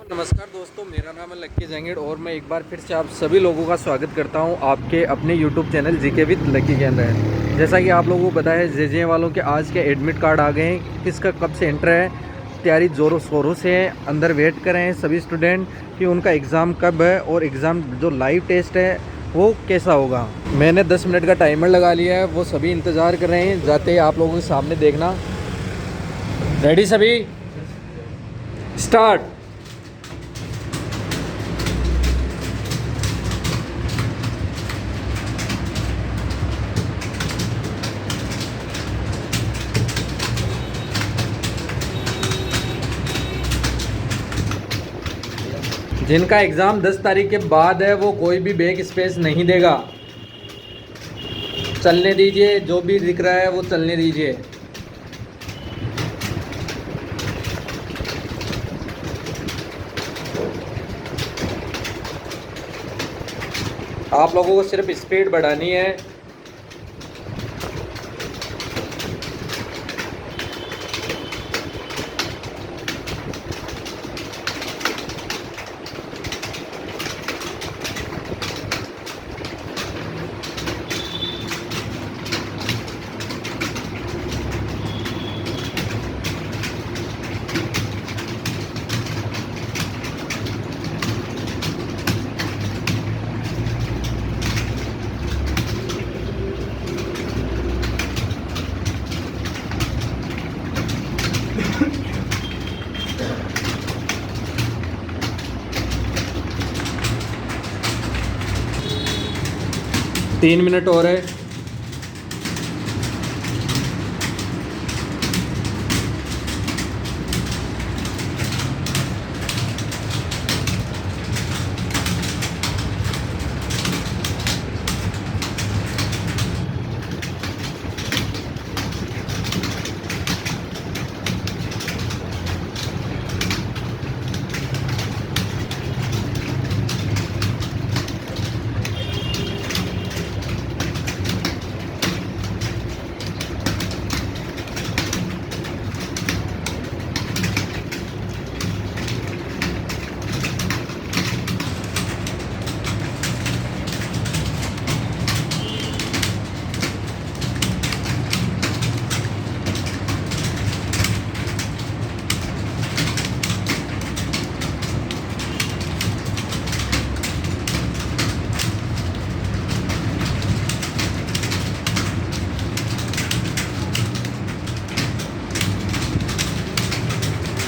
नमस्कार दोस्तों, मेरा नाम है लक्की जैंगिड और मैं एक बार फिर से आप सभी लोगों का स्वागत करता हूं आपके अपने यूट्यूब चैनल जीके विद लक्की के अंदर। जैसा कि आप लोगों को पता है, जे वालों के आज के एडमिट कार्ड आ गए हैं। किसका कब से एंटर है, तैयारी ज़ोरों शोरों से है। अंदर वेट कर रहे हैं सभी स्टूडेंट कि उनका एग्ज़ाम कब है और एग्ज़ाम जो लाइव टेस्ट है वो कैसा होगा। मैंने 10 मिनट का टाइमर लगा लिया है, वो सभी इंतज़ार कर रहे हैं। जाते ही आप लोगों के सामने देखना। रेडी सभी, स्टार्ट। जिनका एग्ज़ाम 10 तारीख के बाद है वो कोई भी बैक स्पेस नहीं देगा। चलने दीजिए, जो भी दिख रहा है वो चलने दीजिए। आप लोगों को सिर्फ स्पीड बढ़ानी है। तीन मिनट और है।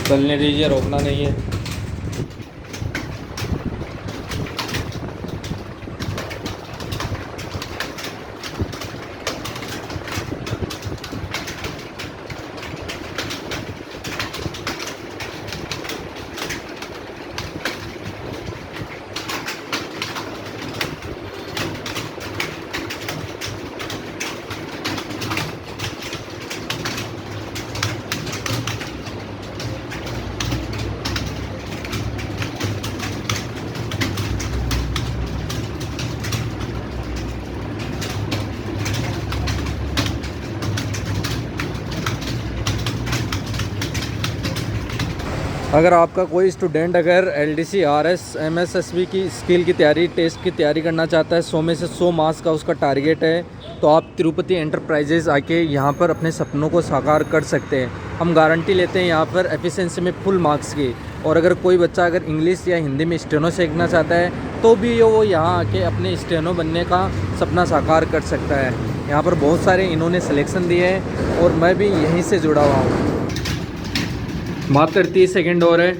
चलने दीजिए, रोकना नहीं है। अगर आपका कोई स्टूडेंट अगर LDC RS MSSB की स्किल की तैयारी, टेस्ट की तैयारी करना चाहता है, 100 में से 100 मार्क्स का उसका टारगेट है, तो आप तिरुपति एंटरप्राइजेज़ आके यहाँ पर अपने सपनों को साकार कर सकते हैं। हम गारंटी लेते हैं यहाँ पर एफिशिएंसी में फुल मार्क्स की। और अगर कोई बच्चा अगर इंग्लिश या हिंदी में स्टेनो सीखना चाहता है तो भी वो यहाँ आके अपने स्टेनो बनने का सपना साकार कर सकता है। यहाँ पर बहुत सारे इन्होंने सिलेक्शन दिए हैं और मैं भी यहीं से जुड़ा हुआ हूँ। मात्र 30 सेकेंड और है।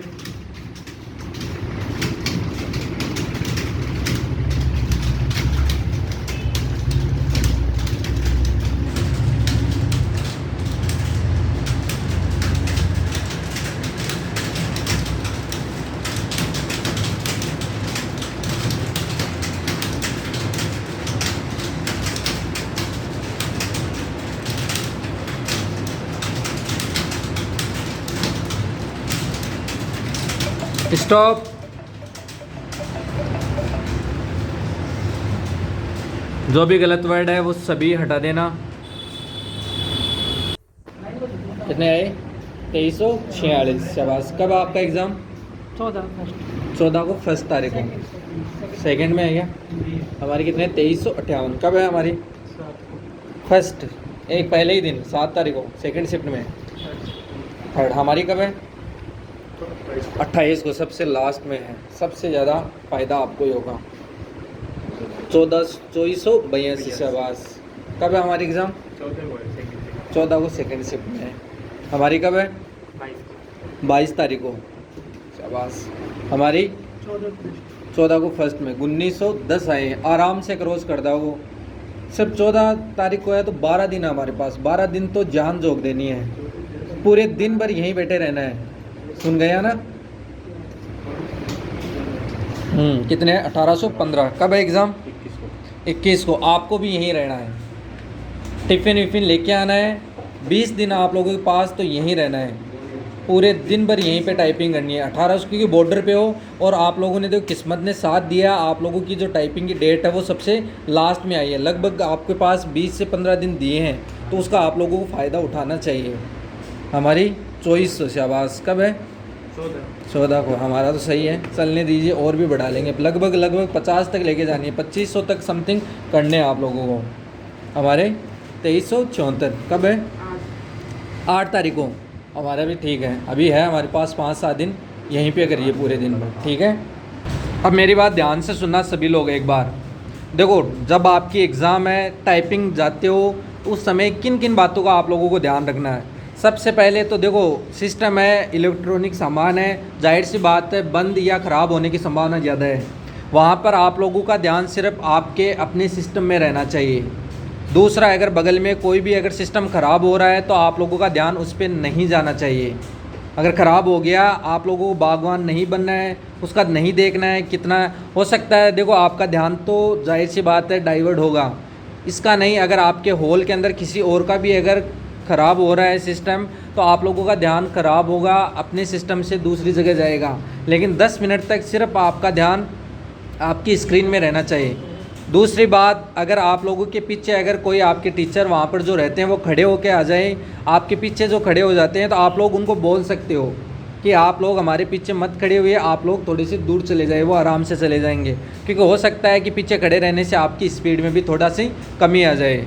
स्टॉप। जो भी गलत वर्ड है वो सभी हटा देना। कितने आए? 2346। शाबाश। कब आपका एग्ज़ाम? 14 को फर्स्ट तारीख को सेकंड में है क्या? हमारी कितने 2358 कब है हमारी? फर्स्ट एक पहले ही दिन 7 तारीख को सेकंड शिफ्ट में। थर्ड हमारी कब है? 28 को सबसे लास्ट में है। सबसे ज़्यादा फ़ायदा आपको ही होगा। 2482 शाबाश। कब है हमारी एग्ज़ाम? 14 को सेकंड शिफ्ट में है। हमारी कब है? 22 तारीख को शाबाश। हमारी 14 को फर्स्ट में 1910 आए हैं। आराम से क्रॉस कर दो वो। सिर्फ 14 तारीख को है तो 12 दिन है हमारे पास। 12 दिन तो जान झोंक देनी है। पूरे दिन भर यहीं बैठे रहना है। सुन गया ना? कितने 1815। कब है एग्ज़ाम? 21 को। आपको भी यहीं रहना है। टिफ़िन विफ़िन लेके आना है। 20 दिन आप लोगों के पास तो यहीं रहना है। पूरे दिन भर यहीं पे टाइपिंग करनी है। 18 क्योंकि बॉर्डर पे हो और आप लोगों ने देखो किस्मत ने साथ दिया। आप लोगों की जो टाइपिंग की डेट है वो सबसे लास्ट में आई है। लगभग आपके पास 20 से 15 दिन दिए हैं तो उसका आप लोगों को फ़ायदा उठाना चाहिए। हमारी 2400 शाबाश। कब है? 14 को। हमारा तो सही है, चलने दीजिए और भी बढ़ा लेंगे। लगभग 50 तक लेके जानी है। 2500 तक समथिंग करने हैं आप लोगों को। हमारे 2374। कब है? 8 तारीख को। हमारा भी ठीक है। अभी है हमारे पास 5-7 दिन यहीं पे करिए पूरे दिन में। ठीक है। अब मेरी बात ध्यान से सुनना सभी लोग एक बार। देखो जब आपकी एग्ज़ाम है टाइपिंग जाते हो तो उस समय किन किन बातों का आप लोगों को ध्यान रखना है। सबसे पहले तो देखो सिस्टम है, इलेक्ट्रॉनिक सामान है, जाहिर सी बात है बंद या ख़राब होने की संभावना ज़्यादा है। वहाँ पर आप लोगों का ध्यान सिर्फ आपके अपने सिस्टम में रहना चाहिए। दूसरा, अगर बगल में कोई भी अगर सिस्टम ख़राब हो रहा है तो आप लोगों का ध्यान उस पर नहीं जाना चाहिए। अगर ख़राब हो गया आप लोगों को बागवान नहीं बनना है, उसका नहीं देखना है कितना हो सकता है। देखो आपका ध्यान तो जाहिर सी बात है डाइवर्ट होगा, इसका नहीं। अगर आपके हॉल के अंदर किसी और का भी अगर ख़राब हो रहा है सिस्टम तो आप लोगों का ध्यान ख़राब होगा, अपने सिस्टम से दूसरी जगह जाएगा। लेकिन 10 मिनट तक सिर्फ आपका ध्यान आपकी स्क्रीन में रहना चाहिए। दूसरी बात, अगर आप लोगों के पीछे अगर कोई आपके टीचर वहाँ पर जो रहते हैं वो खड़े होकर आ जाएं, आपके पीछे जो खड़े हो जाते हैं तो आप लोग उनको बोल सकते हो कि आप लोग हमारे पीछे मत खड़े हुए, आप लोग थोड़ी सी दूर चले जाए। वो आराम से चले जाएंगे क्योंकि हो सकता है कि पीछे खड़े रहने से आपकी स्पीड में भी थोड़ा सी कमी आ जाए।